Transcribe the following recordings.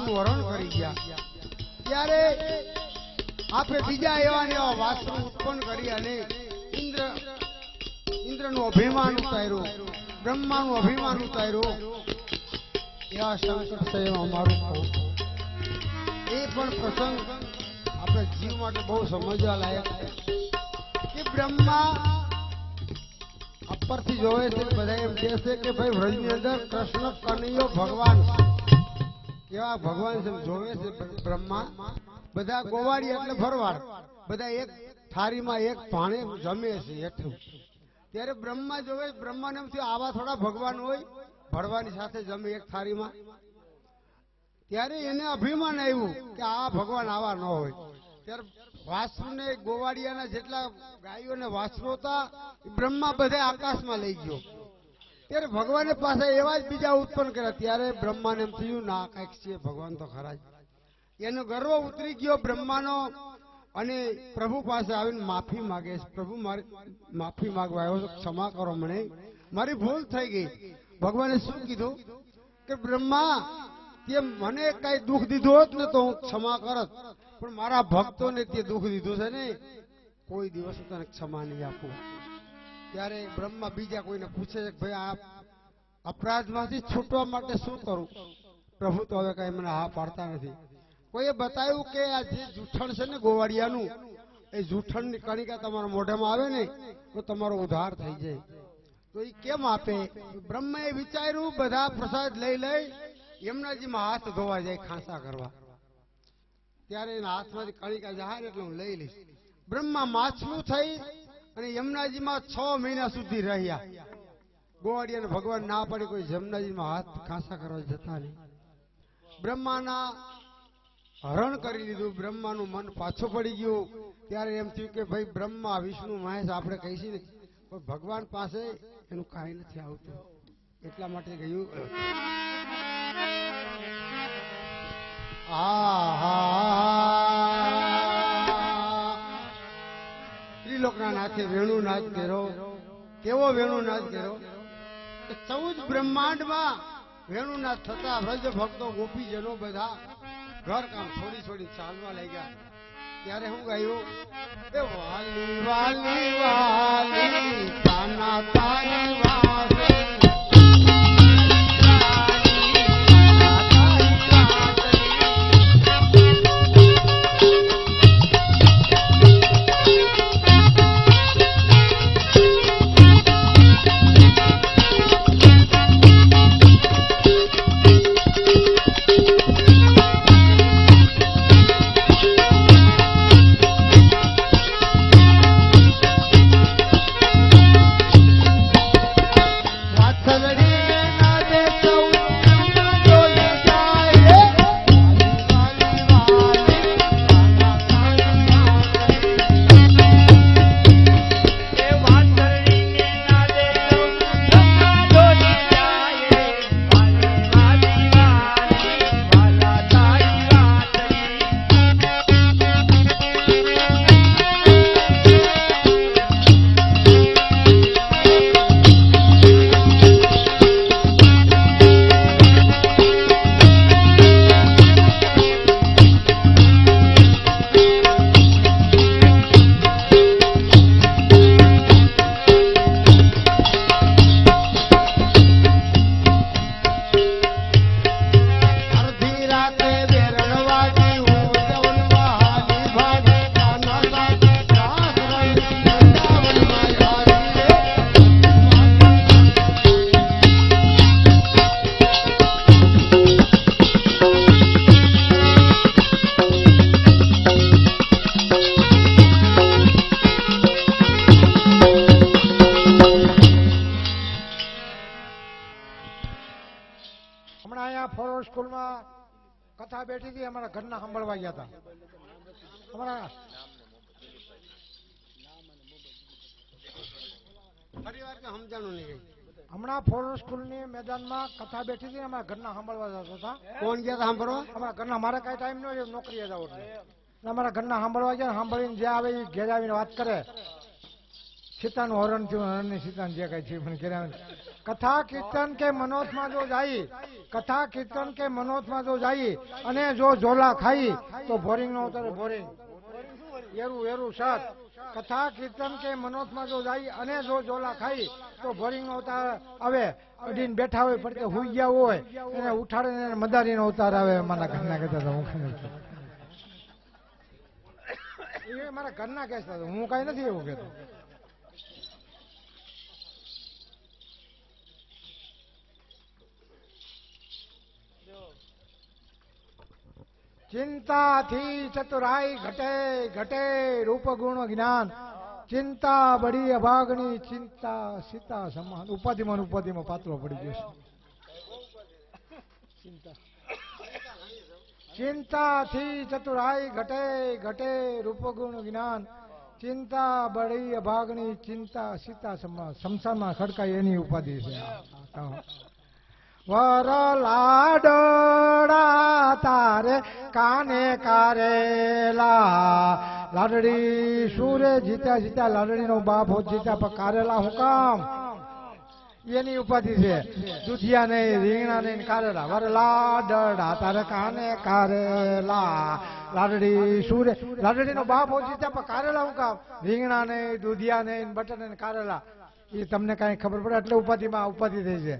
વાસુનું હરણ કરી ગયા ત્યારે આપે બીજા એવા ને એવા વાસુ ઉત્પન્ન કરી અને ઇન્દ્રનું અભિમાન ઉતાર્યું, બ્રહ્માનું અભિમાન ઉતાર્યું. એવા સંકટ છે એમાં મારું કહું એ પણ પ્રસંગ આપણે જીવ માટે બહુ સમજવા લાયક છે કે બ્રહ્મા ઉપરથી જોવે છે, બધા એમ કહે છે કે ભાઈ વ્રજની અંદર કૃષ્ણ કનૈયો ભગવાન કેવા ભગવાન છે જોવે છે બ્રહ્મા. બધા ગોવાળી એટલે ભરવાડ, બધા એક થાળીમાં એક ભાણે જમે છે એટલું. ત્યારે બ્રહ્મા જોવે, બ્રહ્માને એમ થયું આવા થોડા ભગવાન હોય ભરવાની સાથે જમે એક થાળીમાં. ત્યારે એને અભિમાન આવ્યું કે આ ભગવાન આવા ન હોય. ત્યારે વાસુને ગોવાળિયાના જેટલા ગાયોને વાસુ હતા બ્રહ્મા બધા આકાશમાં લઈ ગયો. ત્યારે ભગવાને પાસે એવા જ બીજા ઉત્પન્ન કર્યા. ત્યારે બ્રહ્માને એમ થયું ના કઈક છે ભગવાન તો ખરા જ. એનો ગર્વ ઉતરી ગયો બ્રહ્માનો અને પ્રભુ પાસે આવીને માફી માગે. પ્રભુ મારી માફી માંગવા આવ્યો, ક્ષમા કરો મને, મારી ભૂલ થઈ ગઈ. ભગવાને શું કીધું કે બ્રહ્મા તે મને કઈ દુઃખ દીધું હોત ને તો હું ક્ષમા કરત, પણ મારા ભક્તોને તે દુઃખ દીધું છે ને કોઈ દિવસ તને ક્ષમા નહીં આપું. ત્યારે બ્રહ્મા બીજા કોઈને પૂછે છે કે ભાઈ આ અપરાધમાંથી છૂટવા માટે શું કરું? પ્રભુ તો હવે કઈ મને હા પાડતા નથી. કોઈએ બતાવ્યું કે આ જે જૂઠણ છે ને ગોવાળિયાનું, એ જૂઠણની કણિકા તમારા મોઢામાં આવે ને તો તમારો ઉદ્ધાર થઈ જાય. તો એ કેમ આપે? બ્રહ્માએ વિચાર્યું બધા પ્રસાદ લઈ લઈ યમુનાજીમાં હાથ ધોવા જાય ખાંસા કરવા. ત્યારે એના હાથમાંથી કણિકા જહાર એટલે હું લઈ લઈશ. બ્રહ્મા માછલું થઈ અને યમુનાજીમાં 6 મહિના સુધી રહ્યા. ગોવાળિયાને ભગવાન ના પડી કોઈ યમુનાજીમાં હાથ ખાંસા કરવા જતા નહીં. બ્રહ્માના હરણ કરી લીધું. બ્રહ્માનું મન પાછું પડી ગયું. ત્યારે એમ થયું કે ભાઈ બ્રહ્મા વિષ્ણુ મહેશ આપણે કહીશું ને પણ ભગવાન પાસે એનું કાંઈ નથી આવતું. એટલા માટે ગયું ત્રિલોકના નાથે વેણુનાથ કર્યો. કેવો વેણુનાથ કર્યો? 14 બ્રહ્માંડમાં વેણુનાથ થતા વ્રજ ભક્તો ગોપીજનો બધા ઘર કામ છોડી ચાલવા લાગ્યા. ત્યારે હું ગાયું એ વાલી વાલી વાલી તાના તારી વાલી કથા બેઠી હતી. અમારા ઘરના સાંભળવા ગયા હતા. અમારા હમણાં ફોરેસ્ટ સ્કૂલની મેદાનમાં કથા બેઠી હતી. અમારા ઘરના સાંભળવા જતા હતા. કોણ ગયા હતા સાંભળવા? અમારા ઘરના. મારે કઈ ટાઈમ ન હોય નોકરીએ જાવ એટલે અમારા ઘરના સાંભળવા ગયા. સાંભળીને જે આવે એ ઘેર આવીને વાત કરે સીતાનું હરણ થયું, હરણની સીતાનું જે કઈ છે મને ઘેર આવીને કથા કીર્તન કે મનોજમાં જો જાય, કથા કીર્તન કે મનોજમાં જો જાય અને જો ઝોલા ખાઈ તો બોરિંગ નો ઉતરે. બોરિંગ એરું એરું સત. કથા કીર્તન કે મનોજમાં જો જાય અને જો ઝોલા ખાઈ તો બોરિંગ નો ઉતાર આવે. અડીને બેઠા હોય પડતે હુઈ ગયા હોય એને ઉઠાડીને મદારી નો ઉતાર આવે. મારા ઘરના કહેતા હતા, હું એ મારા ઘરના કહેતા હતા, હું કઈ નથી એવું કહેતો. ચિંતાથી ચતુરાઈ ઘટે ઘટે રૂપ ગુણ જ્ઞાન. ચિંતા બડી અભાગની ચિંતા સીતા સમાન. ઉપાધિમાં પાત્રો પડી ગયો છે. ચિંતાથી ચતુરાઈ ઘટે ઘટે રૂપ ગુણ જ્ઞાન. ચિંતા બડી અભાગની ચિંતા સીતા સમાન. શમશાનમાં ખડકાય એની ઉપાધિ છે. વર લાડડા તારે કાને કારેલા. લાડડી સુરે જીત્યા જીત્યા લાડડી નો બાપ હોત જીત્યા પણ કારેલા હું કામ એની ઉપાધિ છે. દૂધિયા નહીં, રીંગણા નહીં, કારેલા. વર લાડડા તારે કાને કારેલા. લાડડી સુરે લાડડી નો બાપ હોત જીત્યા પણ કારેલા હું કામ. રીંગણા નહીં, દૂધિયા નહીં, બટર નહીં, કારેલા. એ તમને કઈ ખબર પડે એટલે ઉપાધિમાં ઉપાધિ થઈ છે.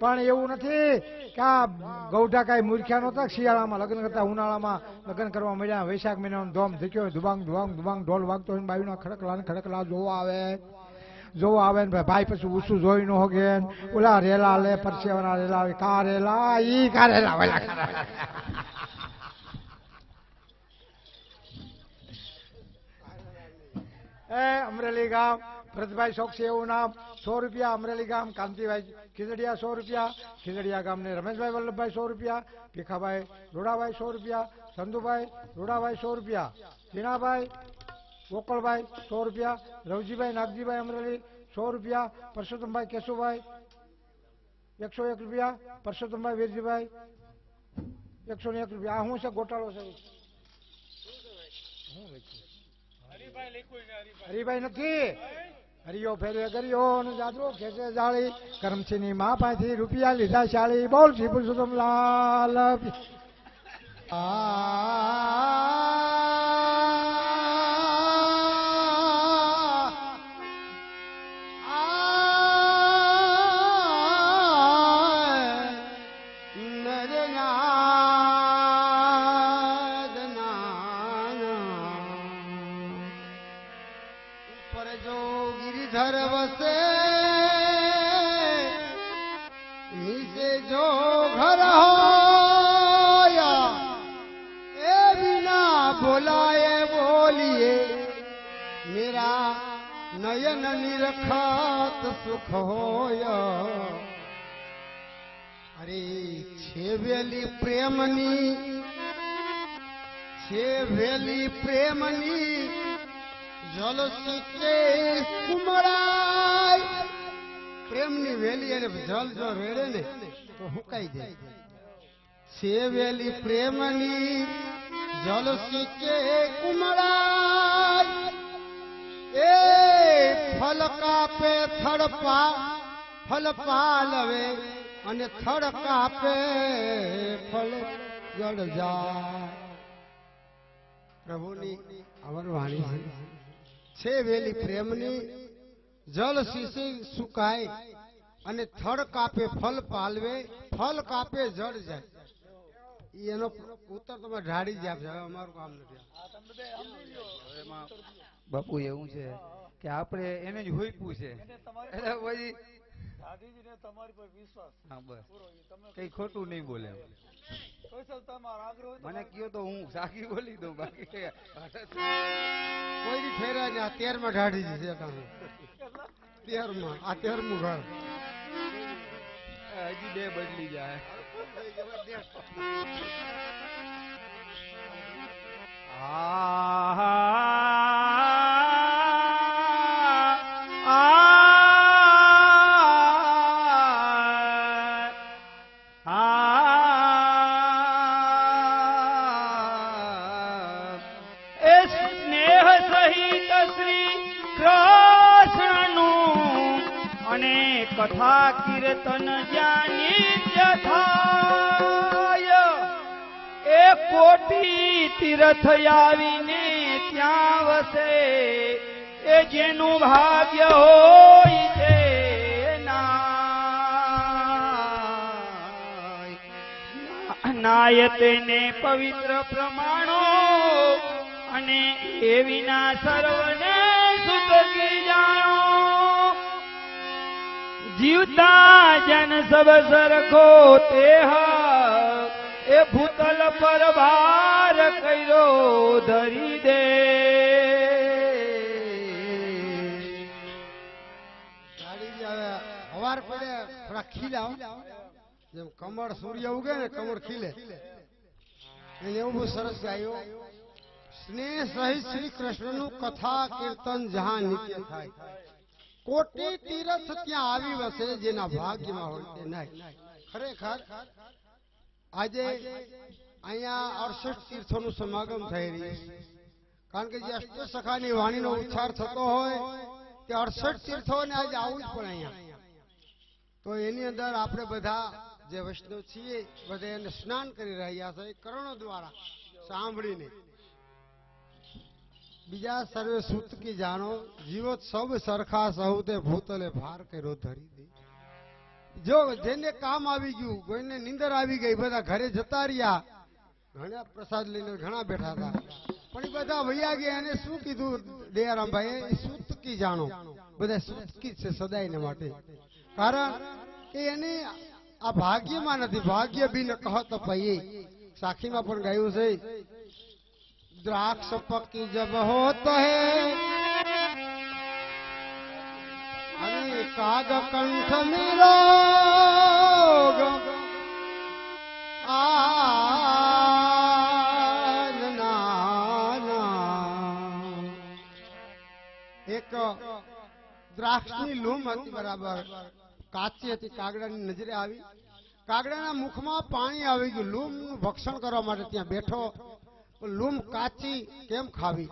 પણ એવું નથી કે આ ગૌઢા કઈ મૂર્ખ્યા નહોતા. શિયાળામાં લગ્ન કરતા, ઉનાળામાં લગ્ન કરવા મળ્યા. વૈશાખ મહિનાનો ધોમ ધીક્યો, ધુબાંગ ધુબાંગ ધુબાંગ ઢોલ વાગતો હોય, બાવીના ખડકલા જોવા આવે ને ભાઈ પછી ઉસું જોઈ ન હોગે. ઓલા રેલા લે, પરસેવાના રેલા આવે, કારેલા ઈ કારેલા ઓલા અમરેલી ગામ ભરતભાઈ ચોકસી એવું નામ. 100 રૂપિયા. અમરેલી ગામ કાંતિભાઈ ખીજડીયા 100 રૂપિયા. ખીજડીયા ગામને રમેશભાઈ વલ્લભભાઈ 100 રૂપિયા. ભીખાભાઈ રોડાભાઈ 100 રૂપિયા. ચંદુભાઈ રોડાભાઈ 100 રૂપિયા. ઝીણાભાઈ ગોકળભાઈ 100 રૂપિયા. રવજીભાઈ નાગજીભાઈ અમરેલી 100 રૂપિયા. પરસોત્તમભાઈ કેશુભાઈ 101 રૂપિયા. પરસોત્તમભાઈ વીરજીભાઈ 101 રૂપિયા. આ શું છે? ગોટાળો છે. હરિભાઈ નથી. હરિયો ફેરે ગરિયો ને જાદરો ખેંચે જાળી. કરમસીની મા પાસેથી રૂપિયા લીધા શાળી. બોલ શ્રી પુરુષોત્તમ લાલ. નયન નિરખત સુખ હોય. અરે છેવેલી પ્રેમની જલ સુચે કુમળાય. પ્રેમની વેલી અને જલ જો રેડે ને તો હુકાઈ જાય. છેવેલી પ્રેમની જલ સુચે કુમળાય. એ ફલ કાપે ફલ પાલવે અને થડ કાપે ફલ જડ જાય. પ્રભુની અમર વાણી છે વેલી પ્રેમની જલ શીશી સુકાય અને થડ કાપે ફલ પાલવે ફલ કાપે જડ જાય. એનો ઉત્તર તમે ઢાળી જ આપશે. હવે અમારું કામ નથી. બાપુ એવું છે કે આપણે એને જ હોઈપું છે એટલે પછી હા બસ કઈ ખોટું નહીં બોલે. મને કયો તો હું સાખી બોલી દઉં. બાકી કોઈ ફેરા ને આ 13માં ઢાળી છે. 13માં આ 13મું ઘર હજી 2 બદલી જાય. કથા કિરે કીર્તન જ્યાં નિત્ય થાય એ કોટી તીર્થ આવીને ત્યાં વસે એ જેનું ભાગ્ય હોય છે નાય તેને પવિત્ર પ્રમાણો અને એ વિના સર્વને સુતકી જાણો જીવતા જન સબ સરખો તેહ એ ભૂતલ પર ભાર કર્યો ધરી દે હવાર પડે થોડા ખીલા જેમ કમળ સૂર્ય ઉગે ને કમળ ખીલે એને એવું બહુ સરસ ગાયું સ્નેહ સહિત શ્રી કૃષ્ણનું કથા કીર્તન જહાં નિત્ય થાય કોટી તીર્થ ત્યાં આવી વસે જેના ભાગ્યમાં હોય તે નહીં ખરેખર આજે અહીંયા 68 તીર્થોનું સમાગમ થઈ રહ્યું છે કારણ કે જે અષ્ટસખાની વાણીનો ઉચ્ચાર થતો હોય તે 68 તીર્થોને આજે આવું જ પણ અહીંયા તો એની અંદર આપણે બધા જે વૈષ્ણવ છીએ બધા એને સ્નાન કરી રહ્યા છે કર્ણો દ્વારા સાંભળીને બીજા સર્વે સૂતકી જાણો જીવત સૌ સરખા સૌ તે ભૂતલે ભાર કર્યો ધરી દે જો જેને કામ આવી ગયું કોઈને નીંદર આવી ગઈ બધા ઘરે જતા રહ્યા ઘણા પ્રસાદ લઈને ઘણા બેઠા હતા પણ એ બધા વૈયા ગયા એને શું કીધું દયારામભાઈ સૂતકી જાણો બધા સૂતકી છે સદાયને માટે કારણ કે એને આ ભાગ્યમાં નથી ભાગ્ય બી ન કહત પઈએ સાખીમાં પણ ગાયું છે દ્રાક્ષ પકી જબ હોત હે અને કાગ કંઠ નિરોગ એક દ્રાક્ષની લૂમ હતી બરાબર કાચી હતી કાગડાની નજરે આવી કાગડાના મુખમાં પાણી આવી ગયું લૂમનું ભક્ષણ કરવા માટે ત્યાં બેઠો લૂમ કાચી કેમ ખાવી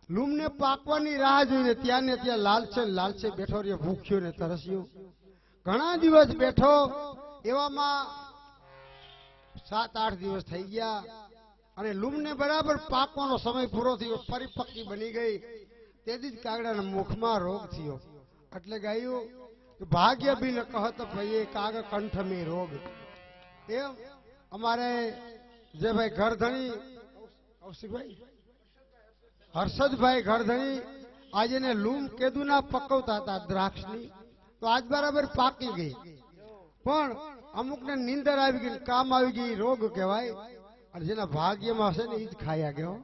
લૂમને પાકવાની રાહ જોઈને ત્યાં ને ત્યાં લાલચે બેઠો રહ્યો ભૂખ્યો ને તરસ્યો ઘણા દિવસ બેઠો એવામાં 7-8 દિવસ થઈ ગયા અને લૂમને બરાબર પાકવાનો સમય પૂરો થયો પરિપક્કી બની ગઈ તેથી જ કાગડાના મુખમાં રોગ થયો એટલે ગાયું ભાગ્ય બી ન કહત ભઈએ કાગ કંઠ મે રોગ એમ અમારે જે ભાઈ ઘરધણી કૌશિકભાઈ હર્ષદભાઈ ઘરધણી આજે ને લૂમ કેદુના પકવતા હતા દ્રાક્ષની તો આજ બરાબર પાકી ગઈ પણ અમુકને નીંદર આવી ગઈ કામ આવી ગઈ રોગ કહેવાય અને જેના ભાગ્યમાં હશે ને એ જ ખાયા ગયો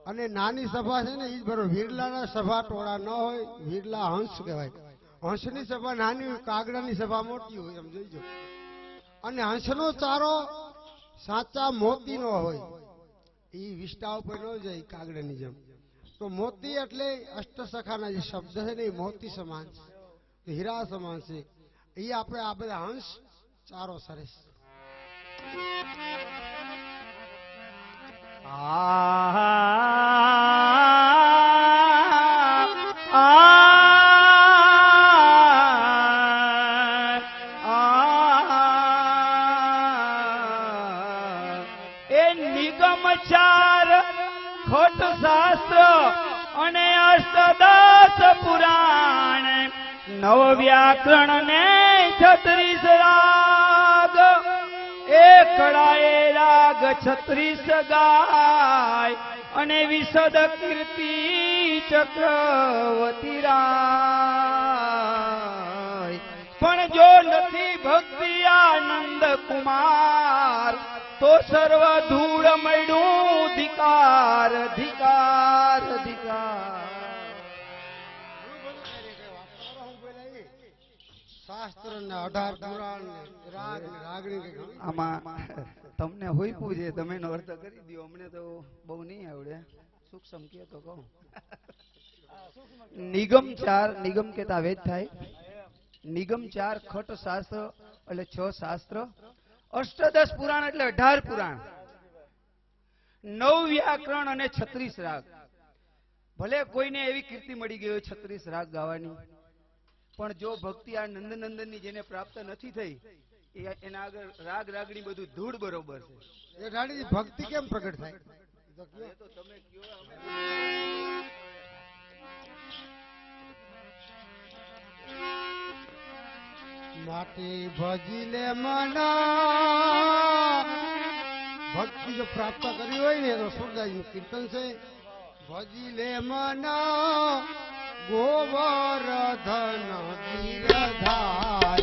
અને નાની સભા છે ને એ જ બરોબર વીરલાના સભા ટોળા ન હોય વીરલા હંસ કહેવાય હંસની સભા નાની હોય કાગડાની સભા મોટી હોય એમ જોઈજો અને હંસનો ચારો સાચા મોતીનો હોય એ વિષ્ટા ઉપર ન જાય કાગડાની જેમ તો મોતી એટલે અષ્ટસખાના જે શબ્દ છે ને એ મોતી સમાન છે હીરા સમાન છે એ આપણે આ બધા હંસ ચારો સરસ એ નિગમ ચાર ખોટ શાસ્ત્ર અને અષ્ટદશ પુરાણ નવ વ્યાકરણ ને 36 રાગ એકડાએ રાગ 36 ગાય અને વિશદ કીર્તિ ચક્રવતી રાય પણ જો નથી ભક્તિ આનંદ કુમાર તો સર્વ ધૂળ મળ્યું ધિકાર ધિકાર ધિકાર શાસ્ત્ર ને 18 પુરાણ ને રાગ ને રાગણી આમાં તમને હોઈપું છે તમે એનો અર્થ કરી દો અમને તો બહુ નહીં આવડે સૂક્ષ્મ કે તો કહું નિગમ કેતા વેદ થાય નિગમ 4 ખટ શાસ્ત્ર એટલે 6 શાસ્ત્ર અષ્ટદશ પુરાણ એટલે 18 પુરાણ 9 વ્યાકરણ અને 36 રાગ ભલે કોઈને એવી કીર્તિ મળી ગઈ હોય 36 રાગ ગાવાની પણ જો ભક્તિ આ નંદનંદન ની જેને પ્રાપ્ત નથી થઈ એના આગળ રાગ રાગણી બધું ધૂળ બરોબર છે. એ રાણીજી ભક્તિ કેમ પ્રગટ થાય? એ તો તમે કયો. માટી ભજી લે મના ભક્તિ જો પ્રાપ્ત કરી હોય ને તો સુરદાસનું કીર્તન છે. ભજી લે મના ગોવર્ધન ગિરધારી